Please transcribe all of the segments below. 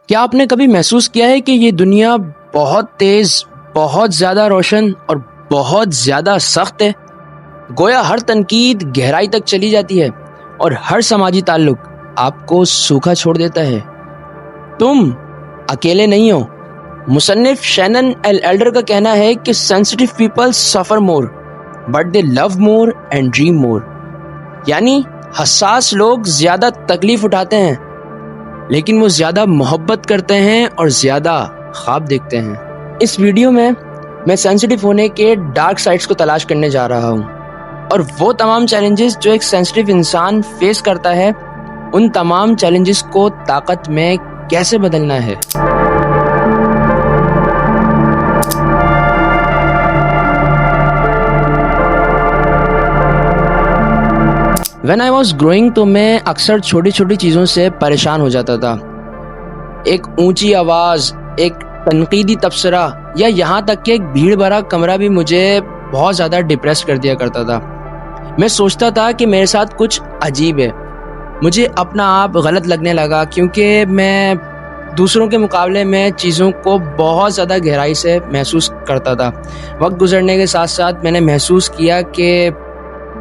क्या आपने कभी महसूस किया है कि ये दुनिया बहुत तेज, बहुत ज़्यादा रोशन और बहुत ज़्यादा सख्त है? गोया हर तनकीद गहराई तक चली जाती है और हर समाजी ताल्लुक आपको सूखा छोड़ देता है। तुम अकेले नहीं हो। मुसन्निफ शैनन एल एल्डर का कहना है कि sensitive people suffer more but they love more and dream more. यानी हसास लोग ज़्यादा तकलीफ उठाते हैं लेकिन वो ज़्यादा मोहब्बत करते हैं और ज़्यादा ख्वाब देखते हैं। इस वीडियो में मैं सेंसिटिव होने के डार्क साइड्स को तलाश करने जा रहा हूँ और वो तमाम चैलेंजेस जो एक सेंसिटिव इंसान फेस करता है, उन तमाम चैलेंजेस को ताकत में कैसे बदलना है। When I was growing तो मैं अक्सर छोटी छोटी चीज़ों से परेशान हो जाता था। एक ऊंची आवाज़, एक तनकीदी तबसरा या यहाँ तक कि एक भीड़ भरा कमरा भी मुझे बहुत ज़्यादा डिप्रेस कर दिया करता था। मैं सोचता था कि मेरे साथ कुछ अजीब है। मुझे अपना आप गलत लगने लगा क्योंकि मैं दूसरों के मुकाबले में चीज़ों को बहुत ज़्यादा गहराई से महसूस करता था। वक्त गुजरने के साथ साथ मैंने महसूस किया कि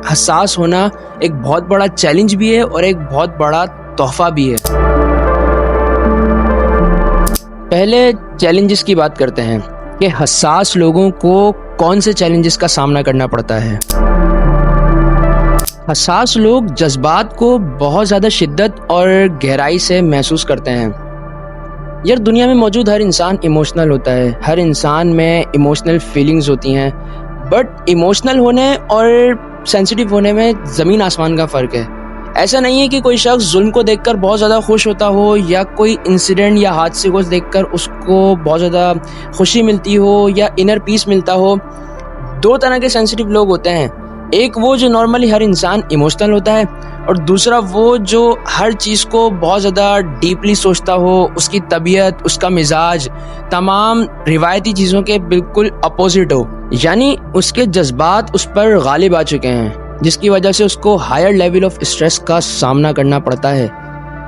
हसास होना एक बहुत बड़ा चैलेंज भी है और एक बहुत बड़ा तोहफा भी है। पहले चैलेंजेस की बात करते हैं कि हसास लोगों को कौन से चैलेंजेस का सामना करना पड़ता है। हसास लोग जज्बात को बहुत ज़्यादा शिद्दत और गहराई से महसूस करते हैं। यार, दुनिया में मौजूद हर इंसान इमोशनल होता है। हर इंसान में इमोशनल फीलिंग्स होती हैं, बट इमोशनल होने और सेंसिटिव होने में ज़मीन आसमान का फ़र्क है। ऐसा नहीं है कि कोई शख्स जुल्म को देखकर बहुत ज़्यादा खुश होता हो या कोई इंसिडेंट या हादसे को देखकर उसको बहुत ज़्यादा खुशी मिलती हो या इनर पीस मिलता हो। दो तरह के सेंसिटिव लोग होते हैं। एक वो जो नॉर्मली हर इंसान इमोशनल होता है और दूसरा वो जो हर चीज़ को बहुत ज़्यादा डीपली सोचता हो। उसकी तबीयत, उसका मिजाज तमाम रिवायती चीज़ों के बिल्कुल अपोजिट हो, यानी उसके जज्बात उस पर गालिब आ चुके हैं, जिसकी वजह से उसको हायर लेवल ऑफ स्ट्रेस का सामना करना पड़ता है।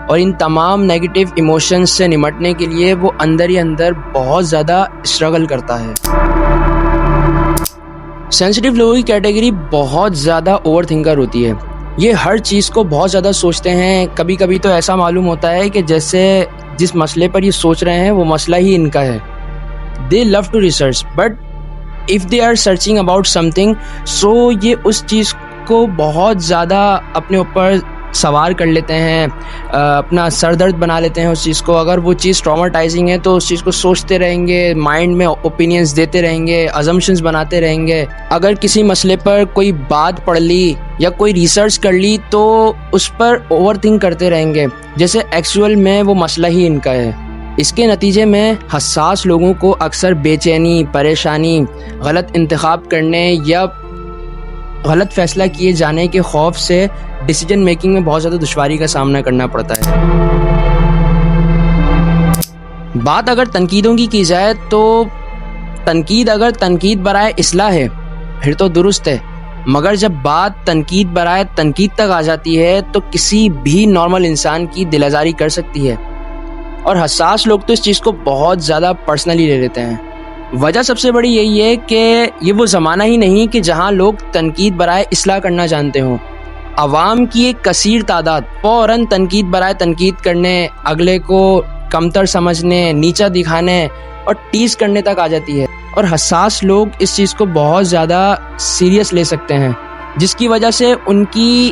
और इन तमाम नेगेटिव इमोशंस से निपटने के लिए वो अंदर ही अंदर बहुत ज़्यादा स्ट्रगल करता है। सेंसिटिव लोगों की कैटेगरी बहुत ज़्यादा ओवर थिंकर होती है। ये हर चीज़ को बहुत ज़्यादा सोचते हैं। कभी कभी तो ऐसा मालूम होता है कि जैसे जिस मसले पर ये सोच रहे हैं वो मसला ही इनका है। They love to research but if they are searching about something, so ये उस चीज़ को बहुत ज़्यादा अपने ऊपर सवार कर लेते हैं, अपना सर दर्द बना लेते हैं उस चीज़ को। अगर वो चीज़ ट्रॉमाटाइजिंग है तो उस चीज़ को सोचते रहेंगे, माइंड में ओपिनियंस देते रहेंगे, अजम्पशंस बनाते रहेंगे। अगर किसी मसले पर कोई बात पढ़ ली या कोई रिसर्च कर ली तो उस पर ओवर थिंक करते रहेंगे जैसे एक्चुअल में वो मसला ही इनका है। इसके नतीजे में हसास लोगों को अक्सर बेचैनी, परेशानी, गलत इंतखाब करने या गलत फैसला किए जाने के खौफ से डिसीजन मेकिंग में बहुत ज़्यादा दुश्वारी का सामना करना पड़ता है। बात अगर तनकीदों की जाए तो तनकीद अगर तनकीद बराए इस्लाह है फिर तो दुरुस्त है, मगर जब बात तनकीद बराए तनकीद तक आ जाती है तो किसी भी नॉर्मल इंसान की दिल आज़ारी कर सकती है। और हसास लोग तो इस चीज़ को बहुत ज़्यादा पर्सनली ले लेते हैं। वजह सबसे बड़ी यही है कि ये वो ज़माना ही नहीं कि जहाँ लोग तनकीद बराए इस्लाह करना जानते हों। अवाम की एक कसीर तादाद फ़ौरन तनकीद बराए तनकीद करने, अगले को कमतर समझने, नीचा दिखाने और टीज़ करने तक आ जाती है। और हसास लोग इस चीज़ को बहुत ज़्यादा सीरियस ले सकते हैं, जिसकी वजह से उनकी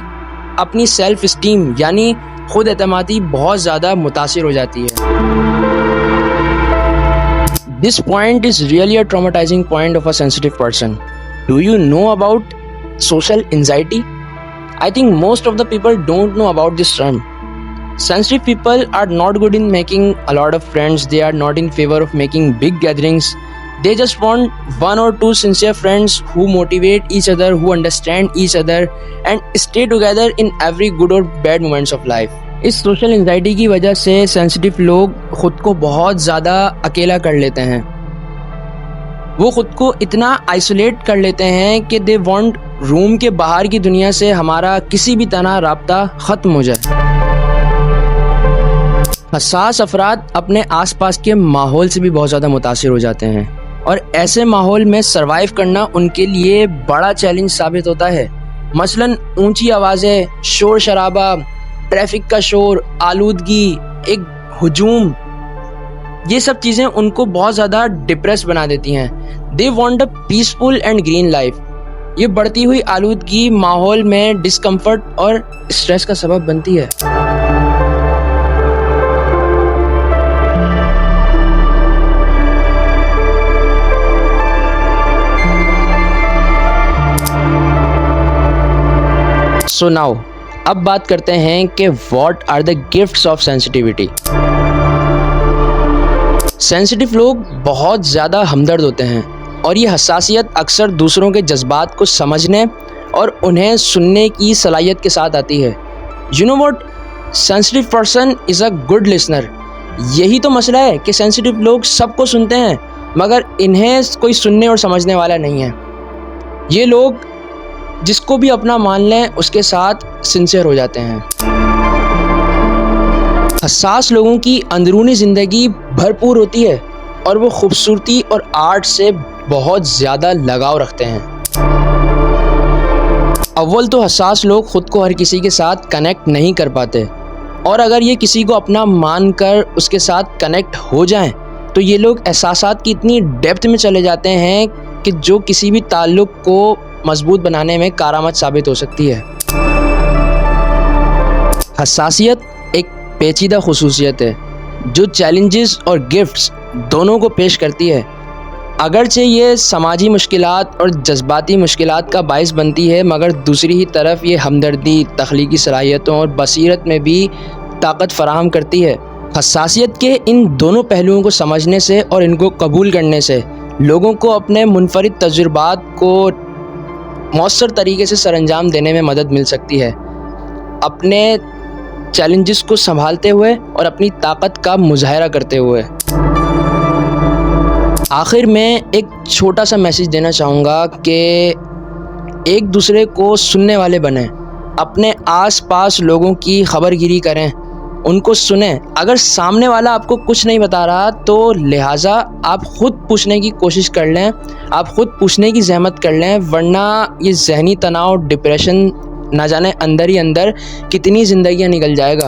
अपनी सेल्फ इस्टीम यानी खुद एतमादी बहुत ज़्यादा मुतासिर हो जाती है। This point is really a traumatizing point of a sensitive person. Do you know about social anxiety? I think most of the people don't know about this term. Sensitive people are not good in making a lot of friends. They are not in favor of making big gatherings. They just want one or two sincere friends who motivate each other, who understand each other and stay together in every good or bad moments of life. इस social anxiety की वजह से sensitive लोग खुद को बहुत ज़्यादा अकेला कर लेते हैं। वो खुद को इतना आइसोलेट कर लेते हैं कि दे वांट रूम के बाहर की दुनिया से हमारा किसी भी तरह राब्ता ख़त्म हो जाए। हसास अफराद अपने आसपास के माहौल से भी बहुत ज़्यादा मुतासिर हो जाते हैं और ऐसे माहौल में सरवाइव करना उनके लिए बड़ा चैलेंज साबित होता है। मसलन ऊंची आवाज़ें, शोर शराबा, ट्रैफिक का शोर, आलूदगी, एक हुजूम, ये सब चीज़ें उनको बहुत ज़्यादा डिप्रेस बना देती हैं। They want a peaceful and green life. ये बढ़ती हुई आलूदगी माहौल में डिस्कम्फर्ट और स्ट्रेस का सबब बनती है। सो नाउ अब बात करते हैं कि what are the gifts of sensitivity. Sensitive लोग बहुत ज़्यादा हमदर्द होते हैं और ये हसासियत अक्सर दूसरों के जज्बात को समझने और उन्हें सुनने की सलाहियत के साथ आती है। You know what, sensitive person is a good listener. यही तो मसला है कि सेंसिटिव लोग सबको सुनते हैं मगर इन्हें कोई सुनने और समझने वाला नहीं है। ये लोग जिसको भी अपना मान लें उसके साथ सिंसियर हो जाते हैं। हसास लोगों की अंदरूनी ज़िंदगी भरपूर होती है और वो खूबसूरती और आर्ट से बहुत ज़्यादा लगाव रखते हैं। अव्वल तो हसास लोग ख़ुद को हर किसी के साथ कनेक्ट नहीं कर पाते और अगर ये किसी को अपना मान कर उसके साथ कनेक्ट हो जाएं तो ये लोग एहसासात की इतनी डेप्थ में चले जाते हैं कि जो किसी भी ताल्लुक़ को मजबूत बनाने में कारामद साबित हो सकती है। हसासियत एक पेचीदा खुसूसियत है जो चैलेंजेस और गिफ्ट्स दोनों को पेश करती है। अगरचे ये समाजी मुश्किलात और जज्बाती मुश्किलात का बाइस बनती है मगर दूसरी ही तरफ ये हमदर्दी, तख्लीकी सलाहियतों और बसीरत में भी ताकत फराहम करती है। हसासियत के इन दोनों पहलुओं को समझने से और इनको कबूल करने से लोगों को अपने मुनफरिद तजुर्बात को मौसर तरीके से सरअंजाम देने में मदद मिल सकती है, अपने चैलेंजेस को संभालते हुए और अपनी ताकत का मुजाहरा करते हुए। आखिर में एक छोटा सा मैसेज देना चाहूँगा कि एक दूसरे को सुनने वाले बनें, अपने आसपास लोगों की खबरगिरी करें, उनको सुनें। अगर सामने वाला आपको कुछ नहीं बता रहा तो लिहाजा आप ख़ुद पूछने की कोशिश कर लें, आप ख़ुद पूछने की ज़हमत कर लें, वरना ये ज़हनी तनाव, डिप्रेशन ना जाने अंदर ही अंदर कितनी ज़िंदगियाँ निकल जाएगा।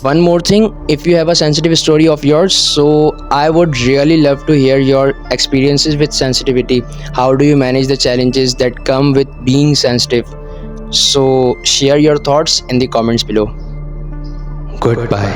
One more thing, if you have a sensitive story of yours, so I would really love to hear your experiences with sensitivity. How do you manage the challenges that come with being sensitive? So share your thoughts in the comments below. Goodbye.